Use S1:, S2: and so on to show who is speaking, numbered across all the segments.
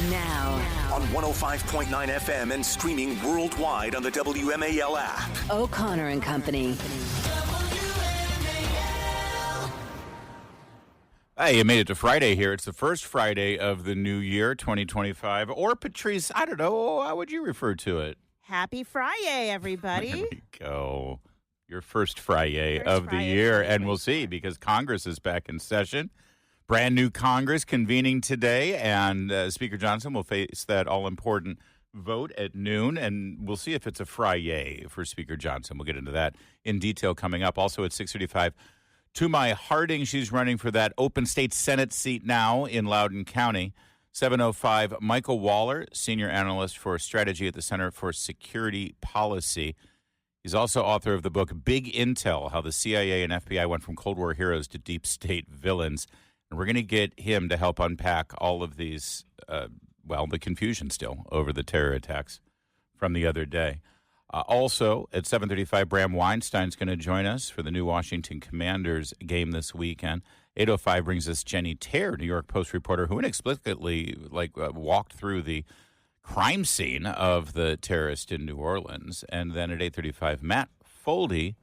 S1: Now.
S2: On 105.9 FM and streaming worldwide on the WMAL app.
S1: O'Connor and Company.
S3: Hey, you made it to Friday here. It's the first Friday of the new year, 2025. Or, Patrice, I don't know, how would you refer to it?
S4: Happy Friday, everybody.
S3: There we go. Your first Friday of the year. And we'll see, because Congress is back in session. Brand new Congress convening today, and Speaker Johnson will face that all-important vote at noon, and we'll see if it's a Friday for Speaker Johnson. We'll get into that in detail coming up. Also at 6:35, Tumai Harding, she's running for that open state Senate seat now in Loudoun County. 7:05, Michael Waller, senior analyst for strategy at the Center for Security Policy. He's also author of the book Big Intel, How the CIA and FBI Went from Cold War Heroes to Deep State Villains. And we're going to get him to help unpack all of these, the confusion still over the terror attacks from the other day. Also, at 7:35, Bram Weinstein's going to join us for the new Washington Commanders game this weekend. 8:05 brings us Jenny Terre, New York Post reporter, who inexplicably walked through the crime scene of the terrorist in New Orleans. And then at 8:35, Matt Foldy,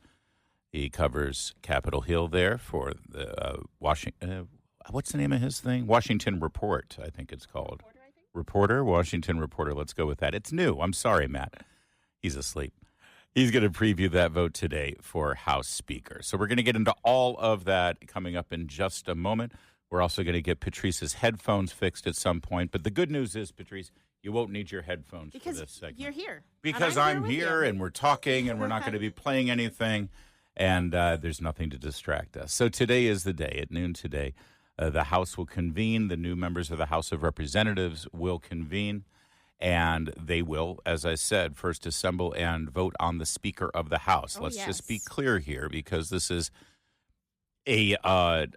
S3: he covers Capitol Hill there for the Washington. What's the name of his thing? Washington Report, I think it's called. Reporter, Washington Reporter. Let's go with that. It's new. I'm sorry, Matt. He's asleep. He's going to preview that vote today for House Speaker. So we're going to get into all of that coming up in just a moment. We're also going to get Patrice's headphones fixed at some point. But the good news is, Patrice, you won't need your headphones for this segment.
S4: You're here.
S3: Because I'm here and we're talking and we're not going to be playing anything. And there's nothing to distract us. So today is the day. At noon today, the House will convene. The new members of the House of Representatives will convene. And they will, as I said, first assemble and vote on the Speaker of the House. Let's just be clear here, because this is a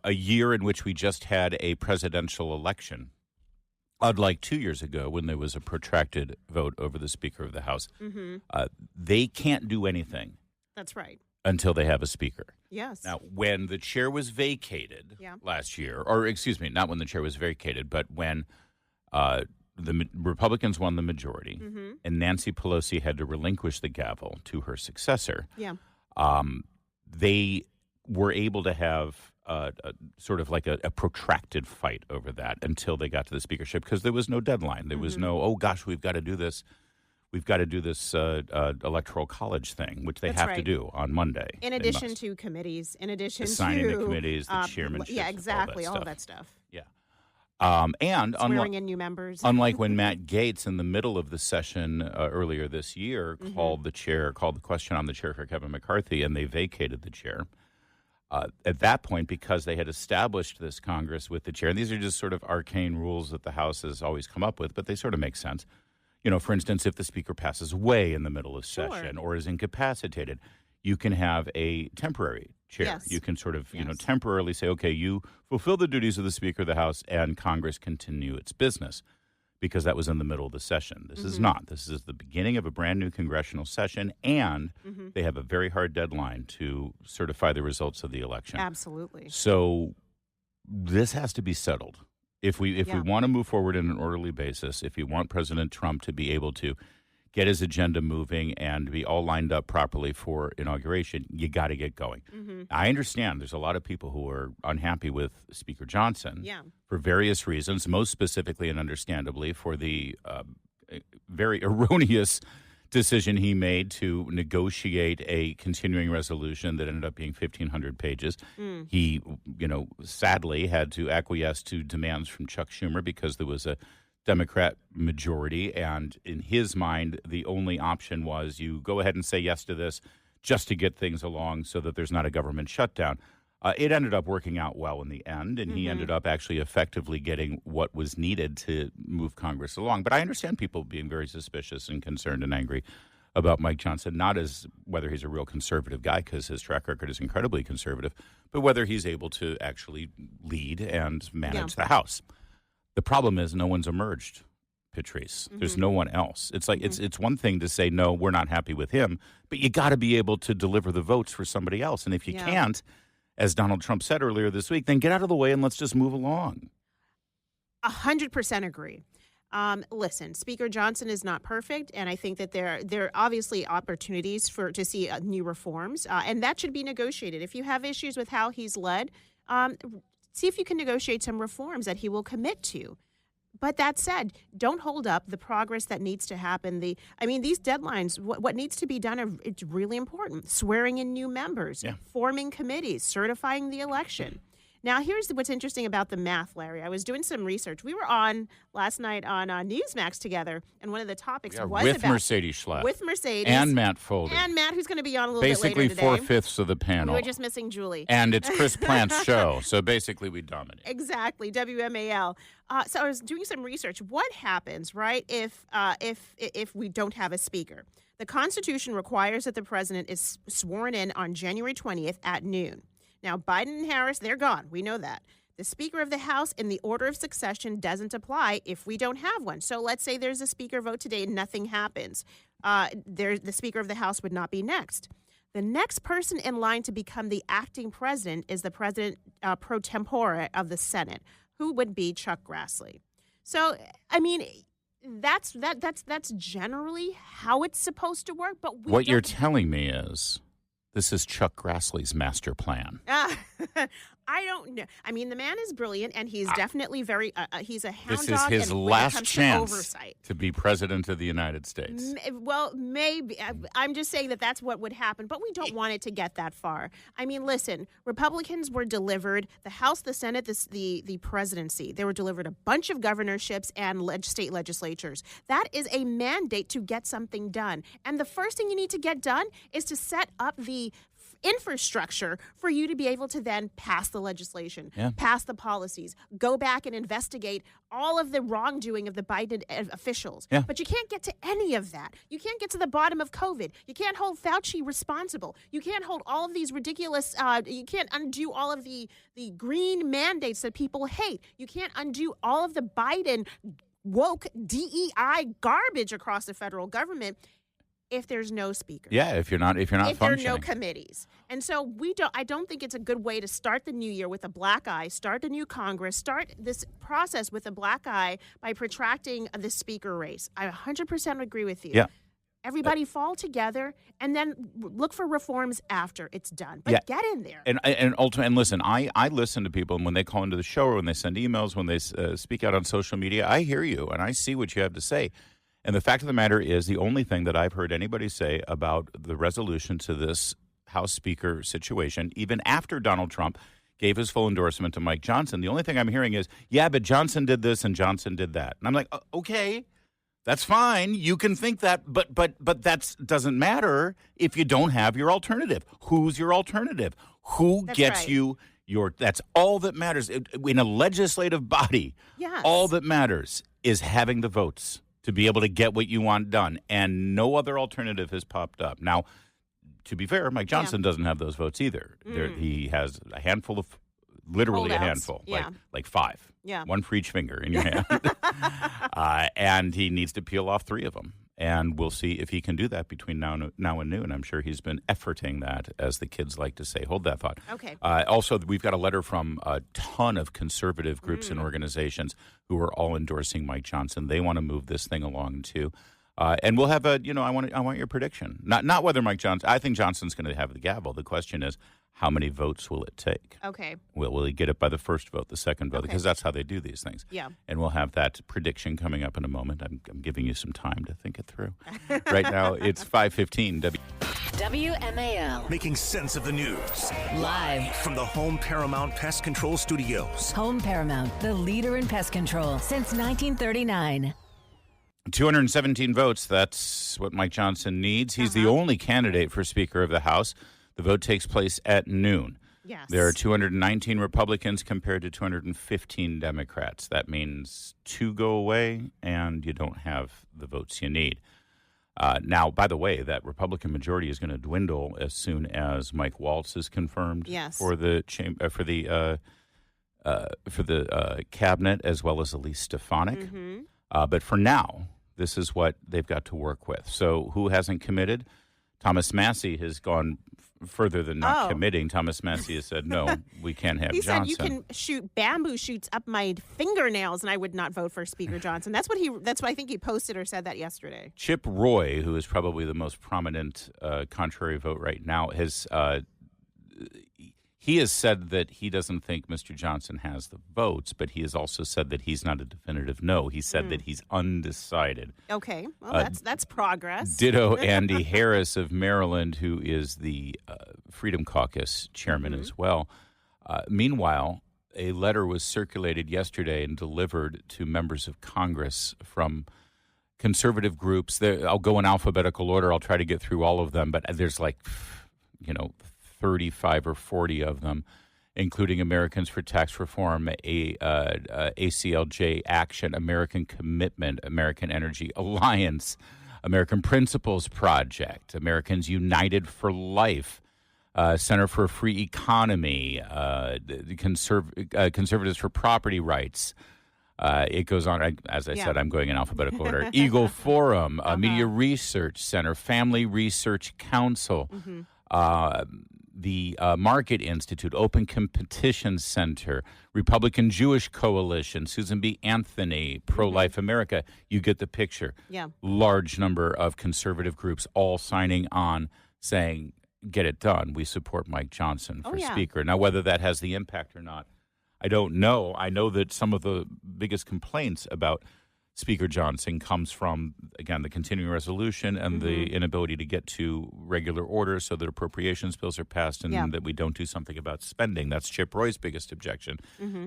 S3: year in which we just had a presidential election. Unlike 2 years ago when there was a protracted vote over the Speaker of the House. Mm-hmm. They can't do anything.
S4: That's right.
S3: Until they have a speaker.
S4: Yes.
S3: Now, when the chair was vacated last year, or excuse me, not when the chair was vacated, but when the Republicans won the majority and Nancy Pelosi had to relinquish the gavel to her successor, they were able to have sort of like a protracted fight over that until they got to the speakership, because there was no deadline. There was no, oh, gosh, we've got to do this. We've got to do this electoral college thing, which they have to do on Monday.
S4: In addition to committees, in addition to
S3: signing the committees, the chairmanship.
S4: Yeah, exactly, all that stuff.
S3: Yeah. And
S4: swearing in new members.
S3: Unlike when Matt Gaetz, in the middle of the session earlier this year, called the question on the chair for Kevin McCarthy, and they vacated the chair. At that point, because they had established this Congress with the chair, and these are just sort of arcane rules that the House has always come up with, but they sort of make sense. You know, for instance, if the speaker passes away in the middle of session or is incapacitated, you can have a temporary chair.
S4: Yes.
S3: You can sort of, temporarily say, okay, you fulfill the duties of the Speaker of the House and Congress continue its business, because that was in the middle of the session. This is not. This is the beginning of a brand new congressional session, and they have a very hard deadline to certify the results of the election.
S4: Absolutely.
S3: So this has to be settled. If we want to move forward in an orderly basis, if you want President Trump to be able to get his agenda moving and be all lined up properly for inauguration, you got to get going. I understand there's a lot of people who are unhappy with Speaker Johnson for various reasons, most specifically and understandably for the very erroneous decision he made to negotiate a continuing resolution that ended up being 1,500 pages. He, sadly had to acquiesce to demands from Chuck Schumer because there was a Democrat majority, and in his mind, the only option was you go ahead and say yes to this just to get things along so that there's not a government shutdown. It ended up working out well in the end, and he ended up actually effectively getting what was needed to move Congress along. But I understand people being very suspicious and concerned and angry about Mike Johnson, not as whether he's a real conservative guy, because his track record is incredibly conservative, but whether he's able to actually lead and manage the House. The problem is no one's emerged, Patrice. There's no one else. It's like it's one thing to say, no, we're not happy with him, but you got to be able to deliver the votes for somebody else. And if you can't, as Donald Trump said earlier this week, then get out of the way and let's just move along.
S4: 100% agree. Listen, Speaker Johnson is not perfect, and I think that there are obviously opportunities to see new reforms, and that should be negotiated. If you have issues with how he's led, see if you can negotiate some reforms that he will commit to. But that said, don't hold up the progress that needs to happen. These deadlines, what needs to be done, it's really important. Swearing in new members, forming committees, certifying the election. Now, here's what's interesting about the math, Larry. I was doing some research. We were on last night on Newsmax together, and one of the topics was
S3: with
S4: about
S3: Mercedes Schlatt.
S4: With Mercedes.
S3: And Matt Foldy.
S4: And Matt, who's going to be on a little
S3: basically
S4: bit later today.
S3: 4/5 of the panel.
S4: We were just missing Julie.
S3: And it's Chris Plant's show, so basically we dominate.
S4: Exactly, WMAL. So I was doing some research. What happens, right, if we don't have a speaker? The Constitution requires that the president is sworn in on January 20th at noon. Now, Biden and Harris, they're gone. We know that. The Speaker of the House in the order of succession doesn't apply if we don't have one. So let's say there's a speaker vote today and nothing happens. The Speaker of the House would not be next. The next person in line to become the acting president is the president pro tempore of the Senate, who would be Chuck Grassley. So, I mean, that's generally how it's supposed to work. But
S3: what you're telling me is this is Chuck Grassley's master plan.
S4: I don't know. I mean, the man is brilliant, and he's definitely very. He's a hound
S3: This
S4: dog.
S3: is his
S4: and
S3: last chance
S4: oversight.
S3: to be president of the United States.
S4: Well, maybe. I'm just saying that's what would happen, but we don't want it to get that far. I mean, listen, Republicans were delivered the House, the Senate, the presidency. They were delivered a bunch of governorships and state legislatures. That is a mandate to get something done. And the first thing you need to get done is to set up the infrastructure for you to be able to then pass the legislation, pass the policies, go back and investigate all of the wrongdoing of the Biden officials. But you can't get to any of that. You can't get to the bottom of COVID. You can't hold Fauci responsible. You can't hold all of these ridiculous, you can't undo all of the green mandates that people hate. You can't undo all of the Biden woke DEI garbage across the federal government if there's no speaker.
S3: Yeah, if you're not functioning.
S4: If there are no committees. And so I don't think it's a good way to start the new year with a black eye, start the new Congress, start this process with a black eye by protracting the speaker race. I 100% agree with you.
S3: Yeah.
S4: Everybody fall together and then look for reforms after it's done. But get in there.
S3: And ultimately, and listen, I listen to people, and when they call into the show or when they send emails, when they speak out on social media, I hear you and I see what you have to say. And the fact of the matter is, the only thing that I've heard anybody say about the resolution to this House Speaker situation, even after Donald Trump gave his full endorsement to Mike Johnson, the only thing I'm hearing is, yeah, but Johnson did this and Johnson did that. And I'm like, okay, that's fine. You can think that, but that doesn't matter if you don't have your alternative. Who's your alternative? Who gets you your? That's all that matters. In a legislative body, all that matters is having the votes to be able to get what you want done, and no other alternative has popped up. Now, to be fair, Mike Johnson doesn't have those votes either. He has a handful of, literally a handful, like 5. Yeah. One for each finger in your hand. And he needs to peel off 3 of them. And we'll see if he can do that between now and noon. I'm sure he's been efforting that, as the kids like to say. Hold that thought.
S4: Okay.
S3: Also, we've got a letter from a ton of conservative groups and organizations who are all endorsing Mike Johnson. They want to move this thing along, too. And we'll have I want your prediction. Not whether Mike Johnson, I think Johnson's going to have the gavel. The question is, how many votes will it take?
S4: Okay.
S3: Will he get it by the first vote, the second vote? Because that's how they do these things.
S4: Yeah.
S3: And we'll have that prediction coming up in a moment. I'm giving you some time to think it through. Right now, it's 5:15.
S1: WMAL.
S2: Making sense of the news.
S1: Live.
S2: From the Home Paramount Pest Control Studios.
S1: Home Paramount, the leader in pest control since 1939.
S3: 217 votes. That's what Mike Johnson needs. He's the only candidate for Speaker of the House. The vote takes place at noon.
S4: Yes.
S3: There are 219 Republicans compared to 215 Democrats. That means 2 go away, and you don't have the votes you need. Now, by the way, that Republican majority is going to dwindle as soon as Mike Waltz is confirmed for the cabinet, as well as Elise Stefanik. But for now, this is what they've got to work with. So who hasn't committed? Thomas Massey has gone further than not committing. Thomas Massey has said, no, we can't have Johnson.
S4: He said you can shoot bamboo shoots up my fingernails and I would not vote for Speaker Johnson. That's what I think he posted or said that yesterday.
S3: Chip Roy, who is probably the most prominent contrary vote right now, he has said that he doesn't think Mr. Johnson has the votes, but he has also said that he's not a definitive no. He said that he's undecided.
S4: Okay, well, that's progress.
S3: Ditto Andy Harris of Maryland, who is the Freedom Caucus chairman as well. Meanwhile, a letter was circulated yesterday and delivered to members of Congress from conservative groups. I'll go in alphabetical order. I'll try to get through all of them, but there's 35 or 40 of them, including Americans for Tax Reform, ACLJ Action, American Commitment, American Energy Alliance, American Principles Project, Americans United for Life, Center for a Free Economy, Conservatives for Property Rights. It goes on. As I said, I'm going in alphabetical order. Eagle Forum, Media Research Center, Family Research Council, the Market Institute, Open Competition Center, Republican Jewish Coalition, Susan B. Anthony, Pro-Life America. You get the picture.
S4: Yeah.
S3: Large number of conservative groups all signing on saying, get it done. We support Mike Johnson for Speaker. Now, whether that has the impact or not, I don't know. I know that some of the biggest complaints about Speaker Johnson comes from, again, the continuing resolution and the inability to get to regular order so that appropriations bills are passed and that we don't do something about spending. That's Chip Roy's biggest objection,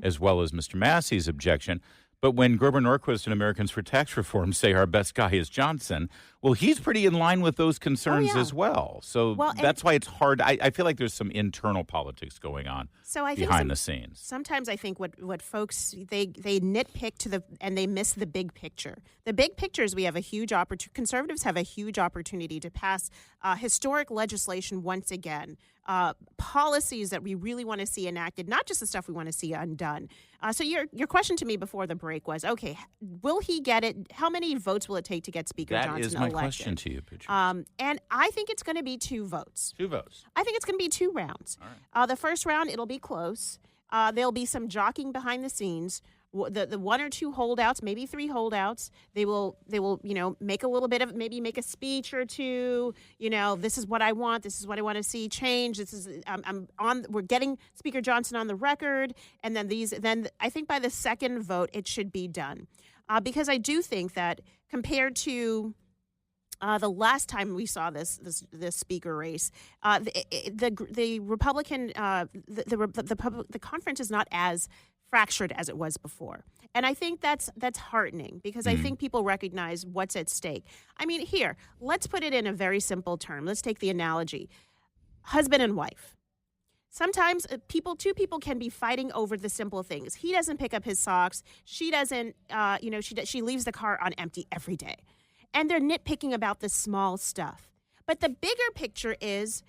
S3: as well as Mr. Massey's objection. But when Gerber Norquist and Americans for Tax Reform say our best guy is Johnson, well, he's pretty in line with those concerns as well. So that's why it's hard. I feel like there's some internal politics going on behind the scenes.
S4: Sometimes I think what folks, they nitpick and they miss the big picture. The big picture is we have a huge opportunity. Conservatives have a huge opportunity to pass historic legislation once again. Policies that we really want to see enacted, not just the stuff we want to see undone. So your question to me before the break was, okay, will he get it? How many votes will it take to get Speaker Johnson elected?
S3: That is my question to you, Patrice.
S4: And I think it's going to be 2 votes.
S3: 2 votes.
S4: I think it's going to be 2 rounds.
S3: All right.
S4: The first round, it'll be close. There'll be some jockeying behind the scenes. The 1 or 2 holdouts, maybe 3 holdouts, they will make a little bit of, maybe make a speech or two. This is what I want. This is what I want to see change. This is we're getting Speaker Johnson on the record, and then I think by the second vote it should be done, because I do think that compared to the last time we saw this speaker race, the Republican the conference is not as fractured as it was before. And I think that's heartening because I think people recognize what's at stake. I mean, here, let's put it in a very simple term. Let's take the analogy. Husband and wife. Sometimes two people can be fighting over the simple things. He doesn't pick up his socks. She doesn't, she leaves the car on empty every day. And they're nitpicking about the small stuff. But the bigger picture is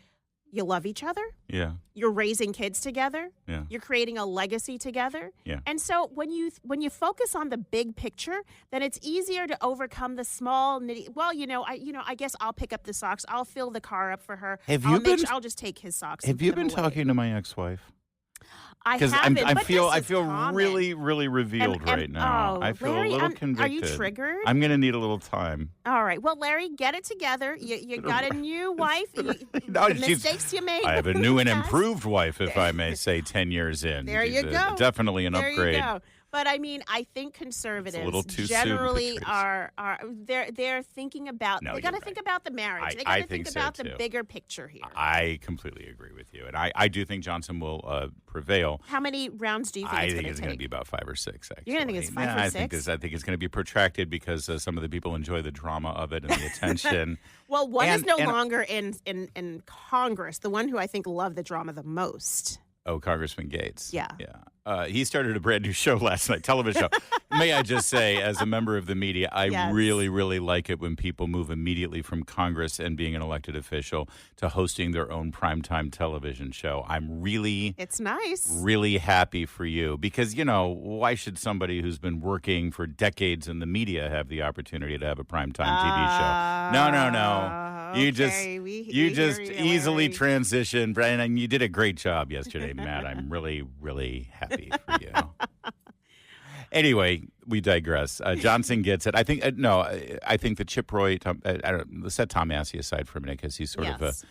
S4: you love each other.
S3: Yeah.
S4: You're raising kids together.
S3: Yeah.
S4: You're creating a legacy together.
S3: Yeah.
S4: And so when you focus on the big picture, then it's easier to overcome the small nitty. Well, I guess I'll pick up the socks. I'll fill the car up for her. I'll just take his socks.
S3: Have you been talking to my ex-wife?
S4: I haven't.
S3: I feel
S4: common.
S3: really, really revealed right now. I feel
S4: Larry,
S3: a little convicted.
S4: Are you triggered?
S3: I'm going to need a little time.
S4: All right. Well, Larry, get it together. You got a new wife.
S3: No,
S4: the mistakes you made.
S3: I have a new and improved wife, if I may say, 10 years in.
S4: There you go.
S3: Definitely an upgrade.
S4: You go. But I mean, I think conservatives
S3: too
S4: generally
S3: soon,
S4: are they're thinking about they got to think about the marriage. They got to think about the bigger picture here.
S3: I completely agree with you, and I do think Johnson will prevail.
S4: How many rounds do you think
S3: I
S4: it's
S3: think
S4: going
S3: it's
S4: to
S3: going to be about 5 or 6. Actually,
S4: you're going to think it's 5 or 6?
S3: I think it's going to be protracted because some of the people enjoy the drama of it and the attention.
S4: Well, one is no longer in Congress. The one who I think loved the drama the most.
S3: Oh, Congressman Gates.
S4: Yeah.
S3: He started a brand new show last night, television show. May I just say, as a member of the media, I really, really like it when people move immediately from Congress and being an elected official to hosting their own primetime television show.
S4: It's nice.
S3: Really happy for you because, why should somebody who's been working for decades in the media have the opportunity to have a primetime TV show? No. You just
S4: Larry.
S3: easily transitioned, Brian, and you did a great job yesterday, Matt. I'm really, really happy for you. Anyway, we digress. Johnson gets it. I think I think the Chip Roy. Let's set Tom Massey aside for a minute because he's sort of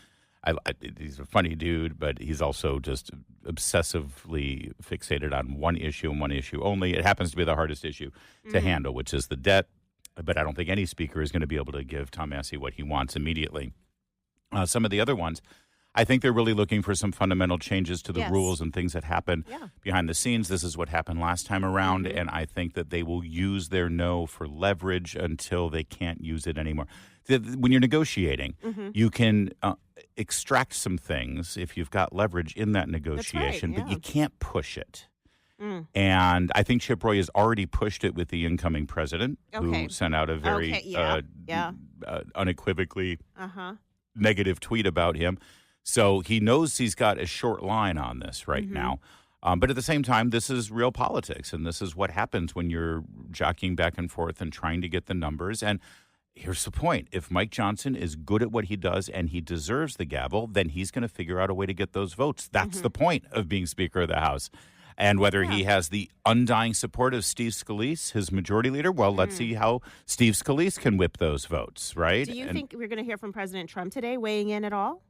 S3: he's a funny dude, but he's also just obsessively fixated on one issue and one issue only. It happens to be the hardest issue to handle, which is the debt. But I don't think any speaker is going to be able to give Tom Massey what he wants immediately. Some of the other ones, I think they're really looking for some fundamental changes to the rules and things that happen behind the scenes. This is what happened last time around, and I think that they will use their no for leverage until they can't use it anymore. When you're negotiating, you can extract some things if you've got leverage in that negotiation, but you can't push it. And I think Chip Roy has already pushed it with the incoming president, who sent out a very unequivocally negative tweet about him. So he knows he's got a short line on this right now. But at the same time, this is real politics, and this is what happens when you're jockeying back and forth and trying to get the numbers. And here's the point. If Mike Johnson is good at what he does and he deserves the gavel, then he's going to figure out a way to get those votes. That's the point of being Speaker of the House. And whether he has the undying support of Steve Scalise, his majority leader, well, let's see how Steve Scalise can whip those votes, right?
S4: Do you think we're going to hear from President Trump today weighing in at all?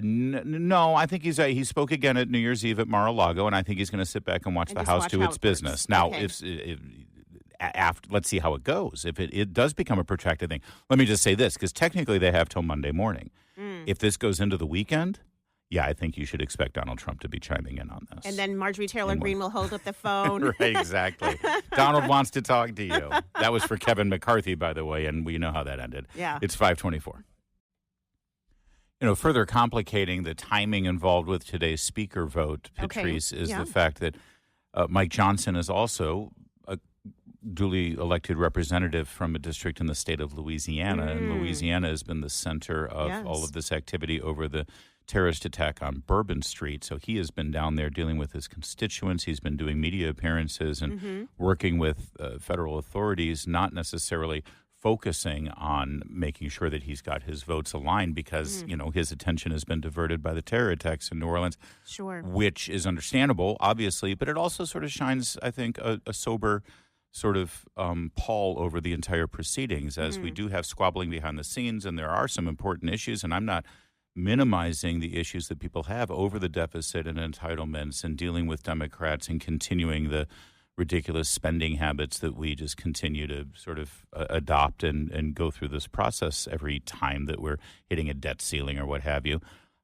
S3: No, I think he spoke again at New Year's Eve at Mar-a-Lago, and I think he's going to sit back and watch the House do its business. Now, if after, let's see how it goes. If it does become a protracted thing, let me just say this, because technically they have till Monday morning. If this goes into the weekend, I think you should expect Donald Trump to be chiming in on this.
S4: And then Marjorie Taylor Greene will hold up the phone.
S3: Right, exactly. Donald wants to talk to you. That was for Kevin McCarthy, by the way, and we know how that ended.
S4: Yeah.
S3: It's 5:24. Further complicating the timing involved with today's speaker vote, Patrice, is the fact that Mike Johnson is also a duly elected representative from a district in the state of Louisiana, and Louisiana has been the center of all of this activity over the terrorist attack on Bourbon Street. So he has been down there dealing with his constituents. He's been doing media appearances and working with federal authorities, not necessarily focusing on making sure that he's got his votes aligned because, his attention has been diverted by the terror attacks in New Orleans, which is understandable, obviously, but it also sort of shines, I think, a sober sort of pall over the entire proceedings as we do have squabbling behind the scenes, and there are some important issues, and I'm not minimizing the issues that people have over the deficit and entitlements and dealing with Democrats and continuing the ridiculous spending habits that we just continue to sort of adopt and go through this process every time that we're hitting a debt ceiling or what have you.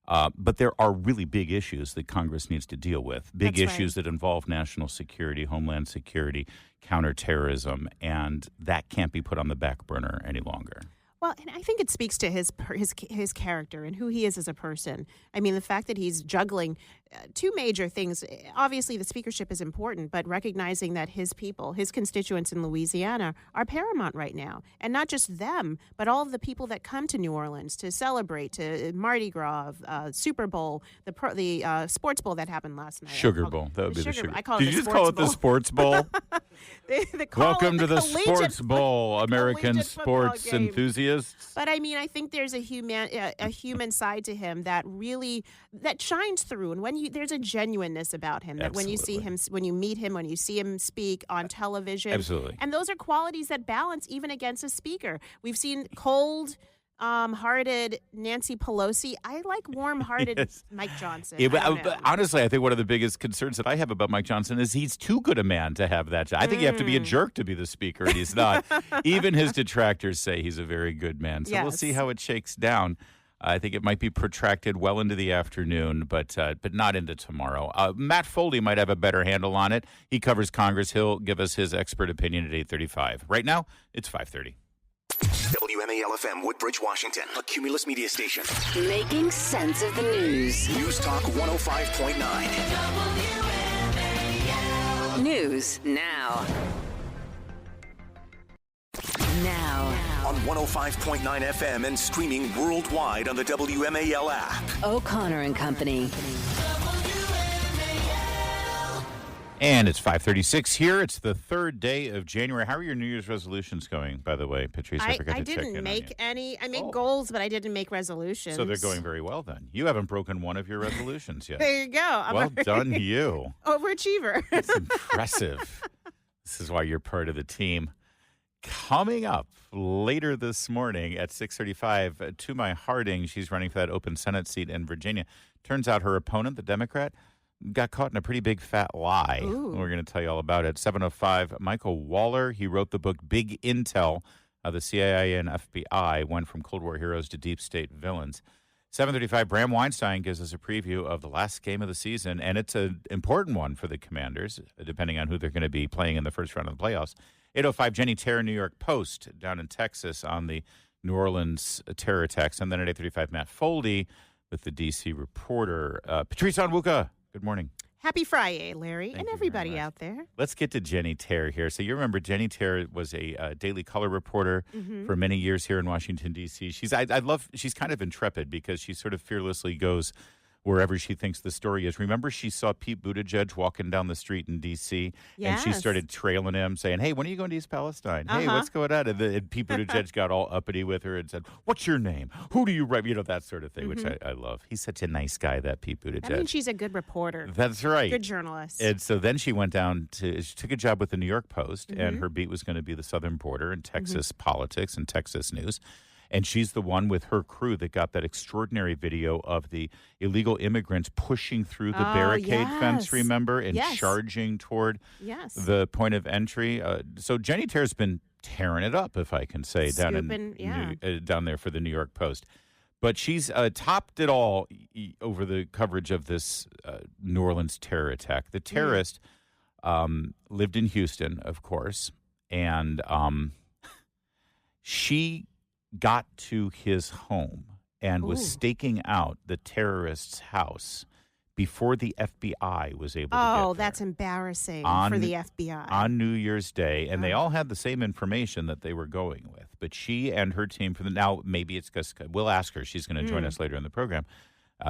S3: But there are really big issues that Congress needs to deal with, big issues that involve national security, homeland security, counterterrorism, and that can't be put on the back burner any longer.
S4: Well, and I think it speaks to his character and who he is as a person. I mean, the fact that he's juggling two major things. Obviously, the speakership is important, but recognizing that his people, his constituents in Louisiana, are paramount right now. And not just them, but all of the people that come to New Orleans to celebrate, to Mardi Gras, Super Bowl, the Sports Bowl that happened last night.
S3: Sugar Bowl. That would be the Sugar Bowl.
S4: I call it the
S3: Did you
S4: Sports
S3: just call it
S4: Bowl.
S3: the Sports Bowl? Welcome to the Sports Bowl, American sports enthusiasts.
S4: But I mean, I think there's a human side to him that really shines through, and there's a genuineness about him that when you see him, when you meet him, when you see him speak on television,
S3: absolutely,
S4: and those are qualities that balance even against a speaker. We've seen cold-hearted Nancy Pelosi. I like warm-hearted Mike Johnson.
S3: Honestly, I think one of the biggest concerns that I have about Mike Johnson is he's too good a man to have that job. I think you have to be a jerk to be the speaker, and he's not. Even his detractors say he's a very good man. So we'll see how it shakes down. I think it might be protracted well into the afternoon, but not into tomorrow. Matt Foley might have a better handle on it. He covers Congress. He'll give us his expert opinion at 8:35. Right now, it's 5:30.
S2: WMAL-FM, Woodbridge, Washington, a Cumulus media station.
S5: Making sense of the news.
S2: News Talk 105.9.
S5: News now.
S2: On 105.9 FM and streaming worldwide on the WMAL app.
S5: O'Connor and Company.
S3: And it's 5:36 here. It's the third day of January. How are your New Year's resolutions going, by the way, Patrice? I forgot to check in
S4: didn't make
S3: on you.
S4: any. I made goals, but I didn't make resolutions.
S3: So they're going very well then. You haven't broken one of your resolutions yet.
S4: There you go.
S3: Well done, you.
S4: Overachiever.
S3: It's impressive. This is why you're part of the team. Coming up later this morning at 6:35, Tumai Harding, she's running for that open Senate seat in Virginia. Turns out her opponent, the Democrat, got caught in a pretty big fat lie.
S4: Ooh.
S3: We're going to tell you all about it. 7:05, Michael Waller, he wrote the book Big Intel. The CIA and FBI went from Cold War heroes to deep state villains. 7:35, Bram Weinstein gives us a preview of the last game of the season, and it's an important one for the Commanders, depending on who they're going to be playing in the first round of the playoffs. 8:05, Jenny Terra, New York Post, down in Texas on the New Orleans terror attacks. And then at 8:35, Matt Foldy with the D.C. reporter. Patrice Onwuka, good morning.
S4: Happy Friday, Larry,
S3: Thank
S4: and
S3: you
S4: everybody
S3: very much.
S4: out there.
S3: Let's get to Jenny Terra here. So you remember Jenny Terra was a Daily Color reporter for many years here in Washington, D.C. She's kind of intrepid because she sort of fearlessly goes wherever she thinks the story is. Remember she saw Pete Buttigieg walking down the street in D.C. and she
S4: Yes.
S3: started trailing him saying, hey, when are you going to East Palestine? Hey, what's going on? And Pete Buttigieg got all uppity with her and said, what's your name? Who do you write? You know, that sort of thing, which I love. He's such a nice guy, that Pete Buttigieg.
S4: I mean, she's a good reporter.
S3: That's right.
S4: Good journalist.
S3: And so then she went down she took a job with the New York Post, and her beat was going to be the southern border and Texas politics and Texas news. And she's the one with her crew that got that extraordinary video of the illegal immigrants pushing through the barricade fence, remember, and charging toward the point of entry. So Jenny Terra's been tearing it up, if I can say, down there for the New York Post. But she's topped it all over the coverage of this New Orleans terror attack. The terrorist lived in Houston, of course, and she got to his home and was staking out the terrorist's house before the FBI was able to get there.
S4: Oh, that's embarrassing for the FBI.
S3: On New Year's Day, and they all had the same information that they were going with. But she and her team, now maybe it's because we'll ask her. She's going to join us later in the program.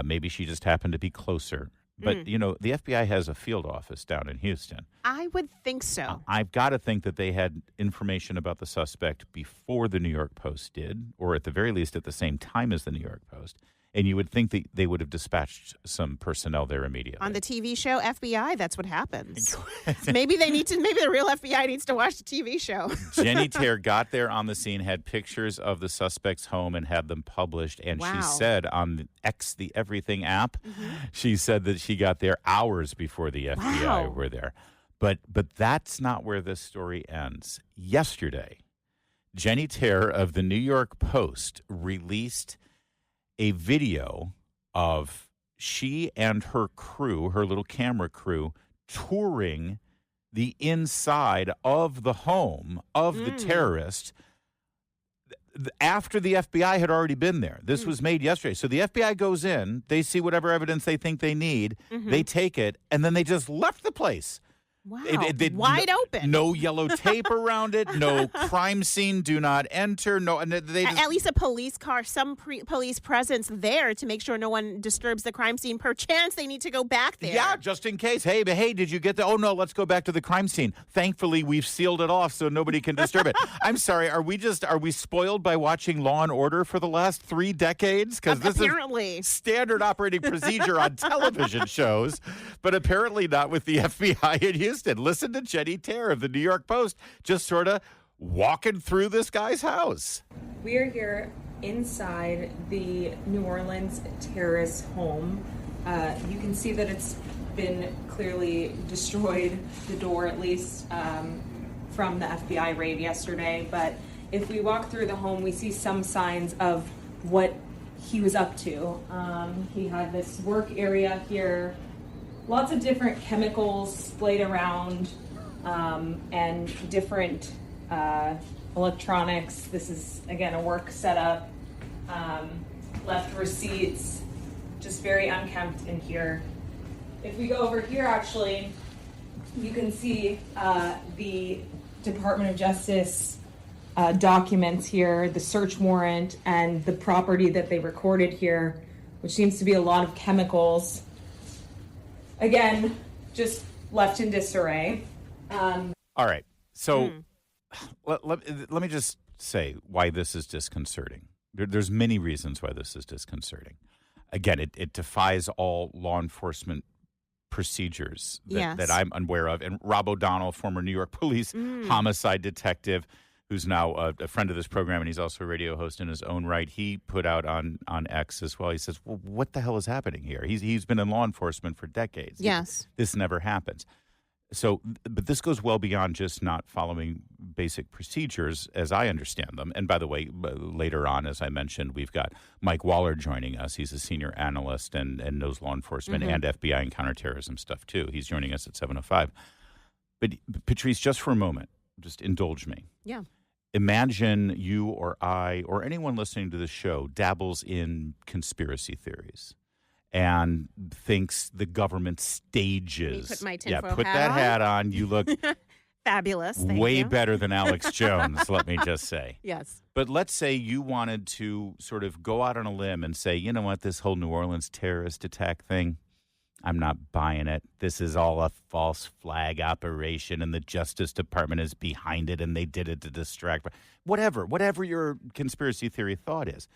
S3: Maybe she just happened to be closer. But, you know, the FBI has a field office down in Houston.
S4: I would think so.
S3: I've got to think that they had information about the suspect before the New York Post did, or at the very least at the same time as the New York Post. And you would think that they would have dispatched some personnel there immediately.
S4: On the TV show FBI, that's what happens. maybe the real FBI needs to watch the TV show.
S3: Jenny Terra got there on the scene, had pictures of the suspect's home and had them published. And she said on the X, the Everything app, she said that she got there hours before the FBI were there. But that's not where this story ends. Yesterday, Jenny Terra of the New York Post released a video of she and her crew, her little camera crew, touring the inside of the home of the terrorist after the FBI had already been there. This was made yesterday. So the FBI goes in, they see whatever evidence they think they need, they take it, and then they just left the place.
S4: Wow, wide open.
S3: No yellow tape around it. No crime scene. Do not enter. No, and they just,
S4: at least a police car, some police presence there to make sure no one disturbs the crime scene. Perchance they need to go back there.
S3: Yeah, just in case. Hey, did you get the? Oh no, let's go back to the crime scene. Thankfully, we've sealed it off so nobody can disturb it. I'm sorry. Are we spoiled by watching Law and Order for the last 3 decades? Because this is standard operating procedure on television shows, but apparently not with the FBI in Houston. Listen to Jenny Terra of the New York Post just sort of walking through this guy's house.
S6: We are here inside the New Orleans terrorist home. You can see that it's been clearly destroyed, the door at least, from the FBI raid yesterday. But if we walk through the home, we see some signs of what he was up to. He had this work area here, lots of different chemicals splayed around, and different electronics. This is, again, a work setup. Left receipts, just very unkempt in here. If we go over here, actually, you can see the Department of Justice documents here, the search warrant, and the property that they recorded here, which seems to be a lot of chemicals. Again, just left in disarray.
S3: All right. So let me just say why this is disconcerting. There's many reasons why this is disconcerting. Again, it defies all law enforcement procedures that I'm unaware of. And Rob O'Donnell, former New York police homicide detective, who's now a friend of this program, and he's also a radio host in his own right, he put out on X as well. He says, well, what the hell is happening here? He's been in law enforcement for decades.
S4: Yes.
S3: This never happens. So, but this goes well beyond just not following basic procedures, as I understand them. And by the way, later on, as I mentioned, we've got Mike Waller joining us. He's a senior analyst and knows law enforcement and FBI and counterterrorism stuff, too. He's joining us at 7:05. But, Patrice, just for a moment, just indulge me.
S4: Yeah.
S3: Imagine you or I or anyone listening to this show dabbles in conspiracy theories and thinks the government stages.
S4: Put my tinfoil
S3: put
S4: hat
S3: that
S4: on.
S3: hat on. You look
S4: Fabulous. Thank
S3: way
S4: you.
S3: better than Alex Jones, let me just say.
S4: Yes.
S3: But let's say you wanted to sort of go out on a limb and say, you know what, this whole New Orleans terrorist attack thing, I'm not buying it. This is all a false flag operation, and the Justice Department is behind it, and they did it to distract. Whatever your conspiracy theory thought is.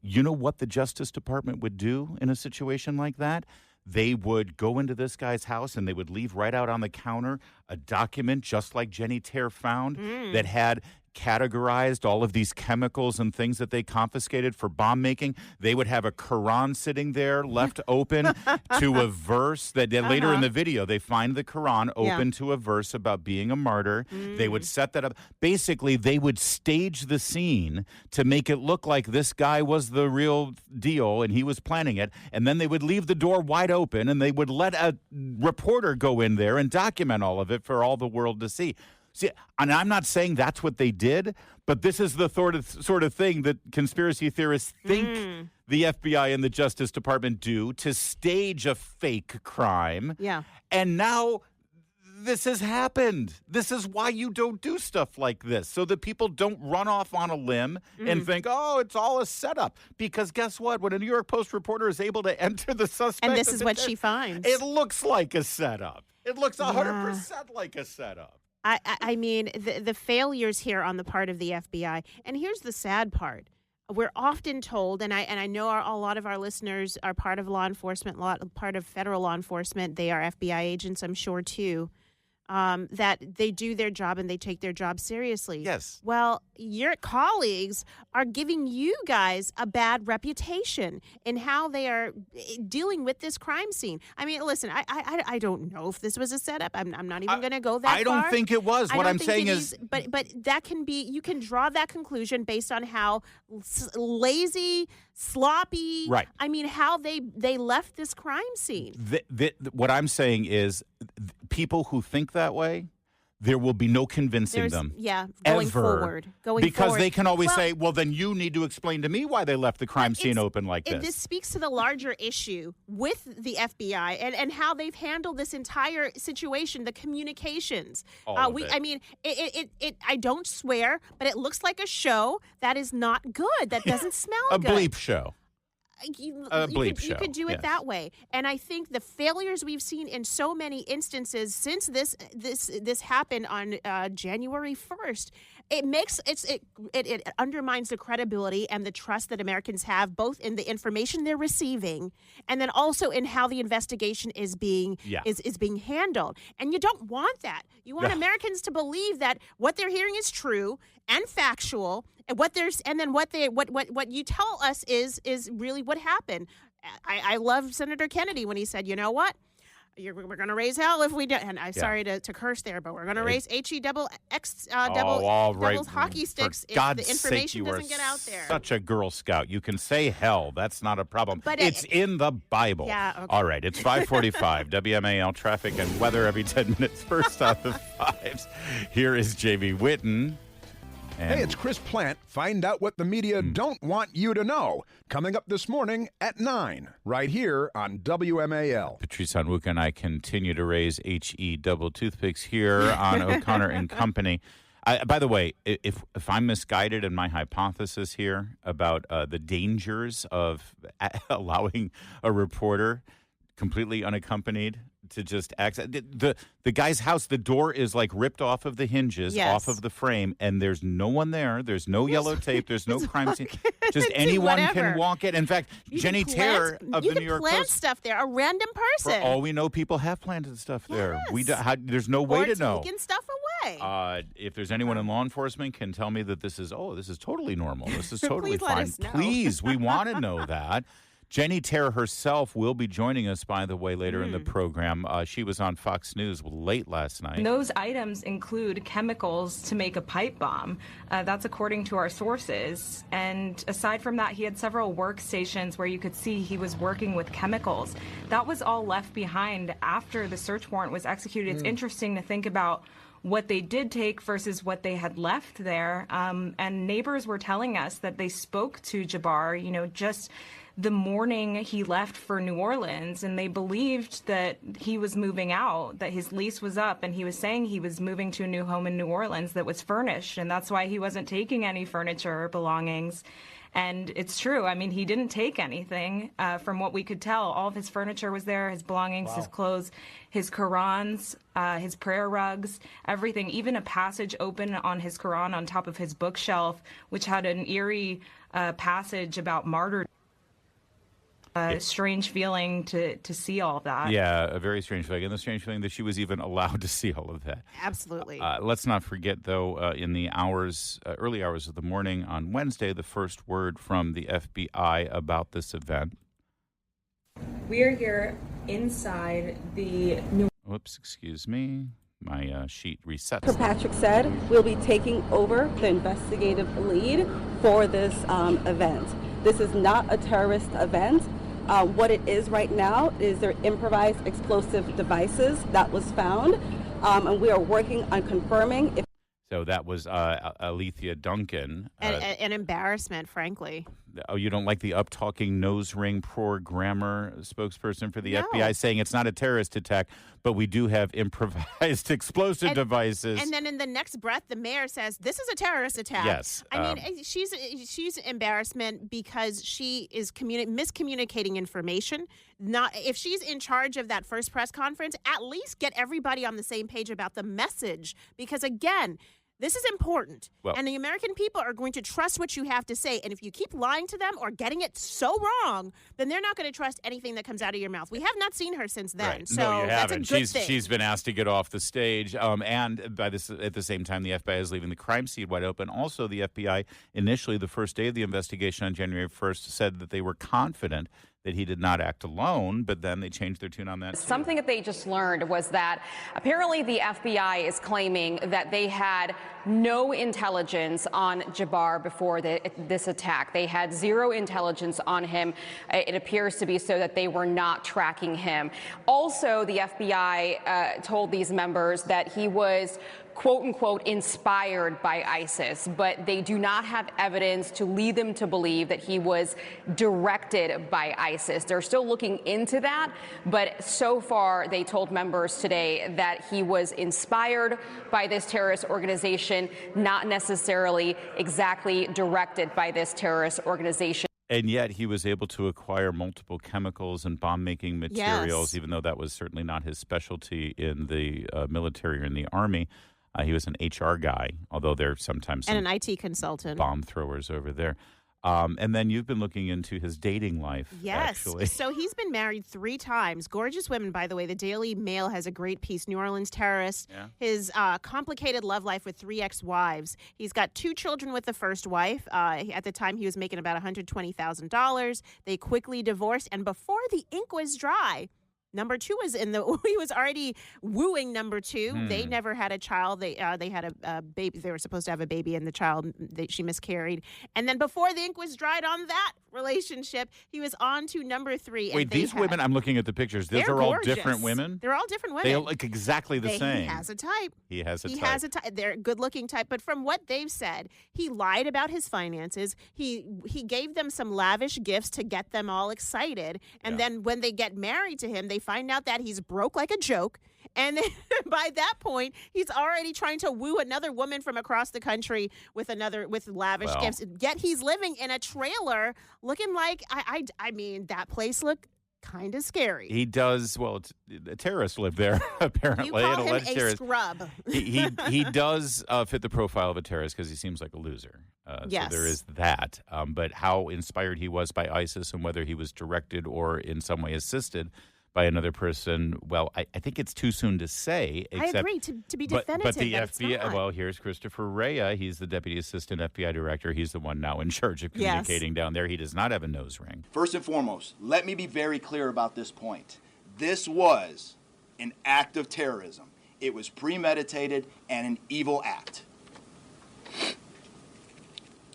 S3: You know what the Justice Department would do in a situation like that? They would go into this guy's house, and they would leave right out on the counter a document, just like Jenny Tare found, that had categorized all of these chemicals and things that they confiscated for bomb making. They would have a Quran sitting there left open to a verse that later in the video, they find the Quran open to a verse about being a martyr. They would set that up. Basically, they would stage the scene to make it look like this guy was the real deal and he was planning it. And then they would leave the door wide open and they would let a reporter go in there and document all of it for all the world to see. See, and I'm not saying that's what they did, but this is the sort of thing that conspiracy theorists think the FBI and the Justice Department do to stage a fake crime.
S4: Yeah.
S3: And now this has happened. This is why you don't do stuff like this, so that people don't run off on a limb and think, oh, it's all a setup. Because guess what? When a New York Post reporter is able to enter the suspect,
S4: And this is what she finds.
S3: It looks like a setup. It looks 100% like a setup.
S4: I mean, the failures here on the part of the FBI. And here's the sad part. We're often told, and I know a lot of our listeners are part of law enforcement, part of federal law enforcement. They are FBI agents, I'm sure, too, that they do their job and they take their job seriously.
S3: Yes.
S4: Well, your colleagues are giving you guys a bad reputation in how they are dealing with this crime scene. I mean, listen, I don't know if this was a setup. I'm not even going to go that far.
S3: I don't think it was. What I'm saying is,
S4: but that can be. You can draw that conclusion based on how lazy, sloppy.
S3: Right.
S4: I mean, how they left this crime scene.
S3: What I'm saying is, people who think that way, there will be no convincing them.
S4: Yeah, going
S3: ever,
S4: forward.
S3: Because they can always say, well, then you need to explain to me why they left the crime scene open like this.
S4: This speaks to the larger issue with the FBI and how they've handled this entire situation, the communications. I mean, I don't swear, but it looks like a show that is not good, that doesn't smell good.
S3: A bleep show.
S4: You
S3: show.
S4: could do it that way, and I think the failures we've seen in so many instances since this happened on January 1st, it undermines the credibility and the trust that Americans have, both in the information they're receiving and then also in how the investigation is being handled. And you don't want that. You want Americans to believe that what they're hearing is true and factual. And what you tell us is really what happened. I love Senator Kennedy when he said, you know what? We're going to raise hell if we don't. And I'm sorry to curse there, but we're going to raise devil's hockey sticks if the information doesn't get out there.
S3: Such a Girl Scout. You can say hell. That's not a problem. But it's in the Bible.
S4: Yeah. Okay.
S3: All right. It's 5:45. WMAL traffic and weather every 10 minutes. First on the fives. Here is Jamie Whitten.
S7: Hey, it's Chris Plant. Find out what the media don't want you to know. Coming up this morning at 9, right here on WMAL.
S3: Patrice, Onwuka, and I continue to raise HE double toothpicks here on O'Connor and Company. By the way, if I'm misguided in my hypothesis here about the dangers of allowing a reporter completely unaccompanied to just access the guy's house. The door is like ripped off of the hinges,
S4: Yes.
S3: off of the frame, and there's no one there. There's no yellow tape. There's no crime scene. Just
S4: Do
S3: anyone
S4: whatever.
S3: can walk it. In fact,
S4: You
S3: Jenny
S4: can
S3: Terror
S4: plant-
S3: of
S4: you
S3: the
S4: can
S3: New York
S4: plant
S3: Post.
S4: stuff there. A random
S3: For
S4: person.
S3: all we know, people have planted stuff there.
S4: Yes.
S3: There's no way
S4: or
S3: to know.
S4: taking stuff away.
S3: If there's anyone in law enforcement can tell me that this is totally normal. This is totally
S4: Please let
S3: fine.
S4: us know.
S3: Please, we want to know that. Jenny Terror herself will be joining us, by the way, later in the program. She was on Fox News late last night.
S6: And those items include chemicals to make a pipe bomb. That's according to our sources. And aside from that, he had several workstations where you could see he was working with chemicals. That was all left behind after the search warrant was executed. It's interesting to think about what they did take versus what they had left there. And neighbors were telling us that they spoke to Jabbar, just the morning he left for New Orleans, and they believed that he was moving out, that his lease was up, and he was saying he was moving to a new home in New Orleans that was furnished, and that's why he wasn't taking any furniture or belongings. And it's true. I mean, he didn't take anything from what we could tell. All of his furniture was there, his belongings, his clothes, his Qurans, his prayer rugs, everything, even a passage open on his Quran on top of his bookshelf, which had an eerie passage about martyrdom. Strange feeling to see all of that.
S3: Yeah, a very strange feeling. And the strange feeling that she was even allowed to see all of that.
S4: Absolutely.
S3: Let's not forget, though, in the early hours of the morning on Wednesday, the first word from the FBI about this event.
S6: We are here inside the New
S3: Whoops, excuse me. My sheet resets.
S8: Patrice said we'll be taking over the investigative lead for this event. This is not a terrorist event. What it is right now is their improvised explosive devices that was found, and we are working on confirming if.
S3: So that was Alethea Duncan.
S4: An embarrassment, frankly.
S3: Oh, you don't like the up-talking nose ring poor grammar spokesperson for the
S4: No.
S3: FBI saying it's not a terrorist attack, but we do have improvised explosive devices.
S4: And then in the next breath, the mayor says, this is a terrorist attack.
S3: Yes.
S4: I mean, she's embarrassment because she is miscommunicating information. If she's in charge of that first press conference, at least get everybody on the same page about the message. Because, again, this is important, and the American people are going to trust what you have to say. And if you keep lying to them or getting it so wrong, then they're not going to trust anything that comes out of your mouth. We have not seen her since then,
S3: Right.
S4: so
S3: No, you
S4: that's
S3: haven't.
S4: a good thing.
S3: She's been asked to get off the stage, and at the same time, the FBI is leaving the crime scene wide open. Also, the FBI initially, the first day of the investigation on January 1st, said that they were confident that he did not act alone, but then they changed their tune on that.
S9: Something that they just learned was that apparently the FBI is claiming that they had no intelligence on Jabbar before this attack. They had zero intelligence on him. It appears to be so that they were not tracking him. Also, the FBI told these members that he was quote unquote inspired by ISIS, but they do not have evidence to lead them to believe that he was directed by ISIS. They're still looking into that, but so far they told members today that he was inspired by this terrorist organization, not necessarily exactly directed by this terrorist organization.
S3: And yet he was able to acquire multiple chemicals and bomb-making materials,
S4: Yes.
S3: even though that was certainly not his specialty in the military or in the Army. He was an HR guy, although there's sometimes some
S4: And an IT consultant.
S3: bomb throwers over there. And then you've been looking into his dating life,
S4: Yes.
S3: actually.
S4: So he's been married 3 times. Gorgeous women, by the way. The Daily Mail has a great piece. New Orleans terrorist.
S3: Yeah.
S4: His complicated love life with 3 ex-wives. He's got 2 children with the first wife. At the time, he was making about $120,000. They quickly divorced. And before the ink was dry, number 2 was he was already wooing number 2. They never had a child. They had a baby. They were supposed to have a baby, and the child, she miscarried. And then before the ink was dried on that relationship, he was on to number 3.
S3: Wait, these women, I'm looking at the pictures. These
S4: they're
S3: are all
S4: gorgeous.
S3: different women?
S4: They're all different women.
S3: They look exactly the same.
S4: He has a type.
S3: He has a
S4: He
S3: type.
S4: has a type. They're a good-looking type. But from what they've said, he lied about his finances. He gave them some lavish gifts to get them all excited. And then when they get married to him, they find out that he's broke like a joke. And then by that point, he's already trying to woo another woman from across the country with lavish gifts. Yet he's living in a trailer looking like, I mean, that place looked kind of scary.
S3: He does. Well, a terrorist lived there, apparently.
S4: You call
S3: an
S4: him
S3: alleged
S4: a
S3: terrorist.
S4: scrub.
S3: He does fit the profile of a terrorist because he seems like a loser.
S4: Yes.
S3: So there is that. But how inspired he was by ISIS and whether he was directed or in some way assisted by another person, well, I think it's too soon to say.
S4: I agree to be definitive.
S3: But the
S4: that it's
S3: FBI,
S4: not.
S3: well, here's Christopher Rea. He's the Deputy Assistant FBI Director. He's the one now in charge of communicating down there. He does not have a nose ring.
S10: First and foremost, let me be very clear about this point. This was an act of terrorism. It was premeditated and an evil act.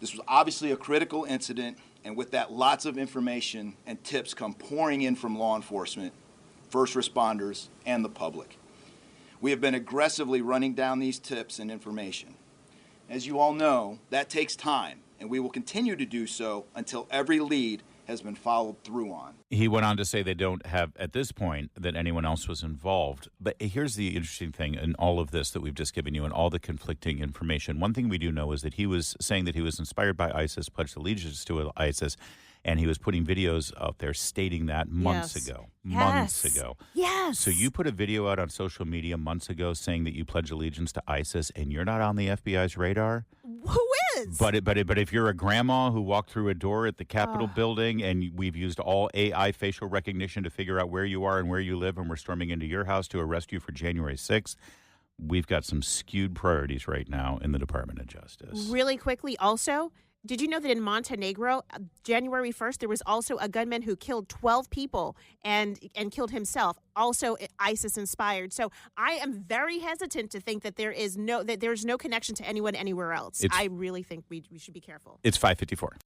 S10: This was obviously a critical incident, and with that, lots of information and tips come pouring in from law enforcement, first responders, and the public. We have been aggressively running down these tips and information. As you all know, that takes time, and we will continue to do so until every lead has been followed through on.
S3: He went on to say they don't have, at this point, that anyone else was involved. But here's the interesting thing in all of this that we've just given you and all the conflicting information. One thing we do know is that he was saying that he was inspired by ISIS, pledged allegiance to ISIS, and he was putting videos out there stating that months ago. Months ago.
S4: Yes.
S3: So you put a video out on social media months ago saying that you pledge allegiance to ISIS and you're not on the FBI's radar?
S4: Who is?
S3: But if you're a grandma who walked through a door at the Capitol building and we've used all AI facial recognition to figure out where you are and where you live and we're storming into your house to arrest you for January 6th, we've got some skewed priorities right now in the Department of Justice.
S4: Really quickly, also, did you know that in Montenegro, January 1st, there was also a gunman who killed 12 people and killed himself, also ISIS-inspired. So I am very hesitant to think that there's no connection to anyone anywhere else. I really think we should be careful.
S3: It's 5:54.